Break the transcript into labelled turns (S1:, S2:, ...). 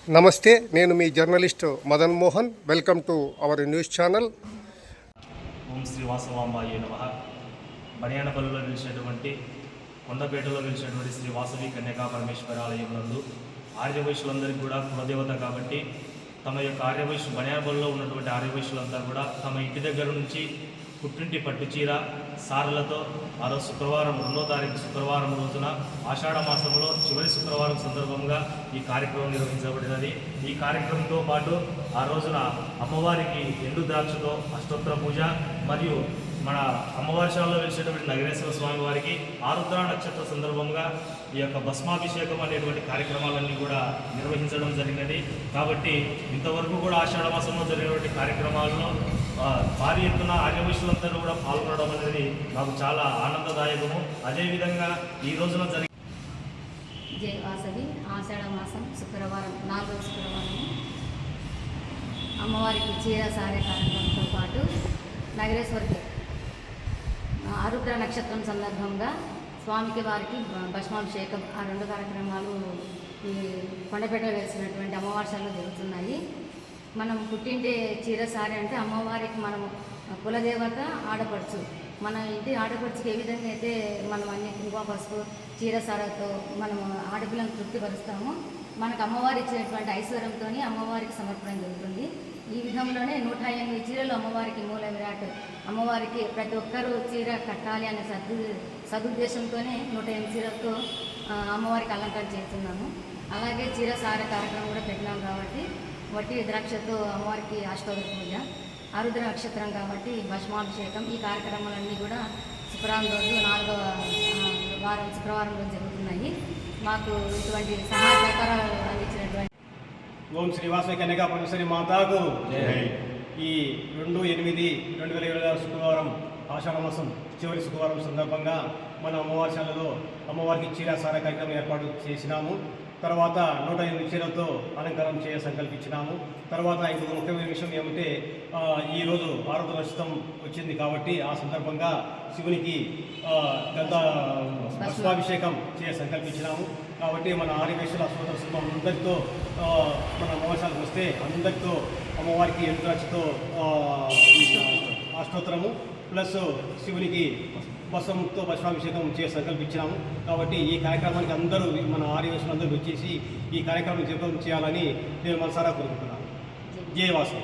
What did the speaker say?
S1: నమస్తే, నేను మీ journalist Madan Mohan. Welcome to our news channel.
S2: Om Shri వాసవాంబాయ నమః. బనియానపల్లిలో వెలిసినటువంటి కొండపేటలో వెలిసినటువంటి శ్రీ వాసవి కన్యకా పరమేశ్వర ఆలయం నందు ఆర్యవైశ్యులందరికీ కూడా కులదేవత కాబట్టి తమ యొక్క ఆర్యవైశ్య బనియానపల్లిలో ఉన్నటువంటి ఆర్యవైశ్యులంతా కూడా తమ ఇంటి దగ్గర నుంచి పుట్టింటి పట్టుచీర సారలతో ఆ రోజు శుక్రవారం 2వ తారీఖు శుక్రవారం రోజున ఆషాఢ మాసంలో చివరి శుక్రవారం సందర్భంగా ఈ కార్యక్రమం నిర్వహించబడినది. ఈ కార్యక్రమంతో పాటు ఆ రోజున అమ్మవారికి ఎండు ద్రాక్షతో అష్టోత్తర పూజ మరియు మన అమ్మవారి శాలలో వెలిసేటువంటి నగరేశ్వర స్వామి వారికి ఆరుద్ర నక్షత్ర సందర్భంగా ఈ యొక్క భస్మాభిషేకం అనేటువంటి కార్యక్రమాలన్నీ కూడా నిర్వహించడం జరిగినది. కాబట్టి ఇంతవరకు కూడా ఆషాఢ మాసంలో జరిగినటువంటి కార్యక్రమాల్లో భారీ ఎత్తున ఆర్యవైశ్యులందరూ కూడా పాల్గొనడం అనేది నాకు చాలా ఆనందదాయకము. అదేవిధంగా ఈ రోజున
S3: జై వాసవి ఆషాఢ మాసం శుక్రవారం 4వ శుక్రవారం అమ్మవారికి చీర సారే కార్యక్రమంతో పాటు నగరేశ్వరికి ఆరుద్ర నక్షత్రం సందర్భంగా స్వామికి వారికి భస్మాభిషేకం ఆ 2 కార్యక్రమాలు ఈ కొండపేటలో వేసినటువంటి అమ్మవారిలో జరుగుతున్నాయి. మనం పుట్టింటి చీర సారి అంటే అమ్మవారికి మనము కులదేవత ఆడపడుచు, మన ఇంటి ఆడపడుచుకి ఏ విధంగా అయితే మనం అన్ని కుంకుమ పసుపు చీర సారతో మనము ఆడపిల్లను తృప్తిపరుస్తామో మనకు అమ్మవారి ఇచ్చినటువంటి ఐశ్వర్యంతో అమ్మవారికి సమర్పణ జరుగుతుంది. ఈ విధంలోనే 108 చీరలు అమ్మవారికి మూల విరాట్ అమ్మవారికి ప్రతి ఒక్కరూ చీర కట్టాలి అనే సదుద్దేశంతోనే 108 చీరలతో అమ్మవారికి అలంకరణ చేస్తున్నాము. అలాగే చీర సార కార్యక్రమం కూడా పెట్టినాం కాబట్టి వట్టి ద్రాక్షతో అమ్మవారికి అష్టోత్తర పూజ, ఆరుద్ర నక్షత్రం కాబట్టి భస్మాభిషేకం, ఈ కార్యక్రమాలన్నీ కూడా శుక్రవారం రోజు 4వ వారం శుక్రవారం రోజు జరుగుతున్నాయి. మాకు ఇటువంటి సహాయ సహకారాలు అందించినటువంటి
S4: ఓం శ్రీ వాసవి కన్యకా పరమేశ్వరి మాతాకు ఈ 2/8/2026 శుక్రవారం ఆషాఢ మాసం చివరి శుక్రవారం సందర్భంగా మన అమ్మవారి శాలలో అమ్మవారికి చీర సార కార్యక్రమం ఏర్పాటు చేసినాము. తర్వాత 108 చీరలతో అలంకారం చేయ సంకల్పించినాము. తర్వాత ఇంకొక ముఖ్యమైన విషయం ఏమంటే ఈరోజు ఆరుద్ర నక్షత్రం వచ్చింది కాబట్టి ఆ సందర్భంగా శివునికి భస్మాభిషేకం చేయ సంకల్పించినాము. కాబట్టి మన ఆర్యవైశ్యుల సోదర అందరితో మన అమ్మవారికి వస్తే అందరితో అమ్మవారికి ఎండుద్రాక్షతో అష్టోత్తరము ప్లస్ శివునికి భస్మంతో భస్మాభిషేకం చేయ సంకల్పించినాము. కాబట్టి ఈ కార్యక్రమానికి అందరూ మన ఆర్యవైశ్యులు అందరూ వచ్చేసి ఈ కార్యక్రమం జపం చేయాలని నేను మనసారా కోరుకుంటున్నాను. జై వాసవి.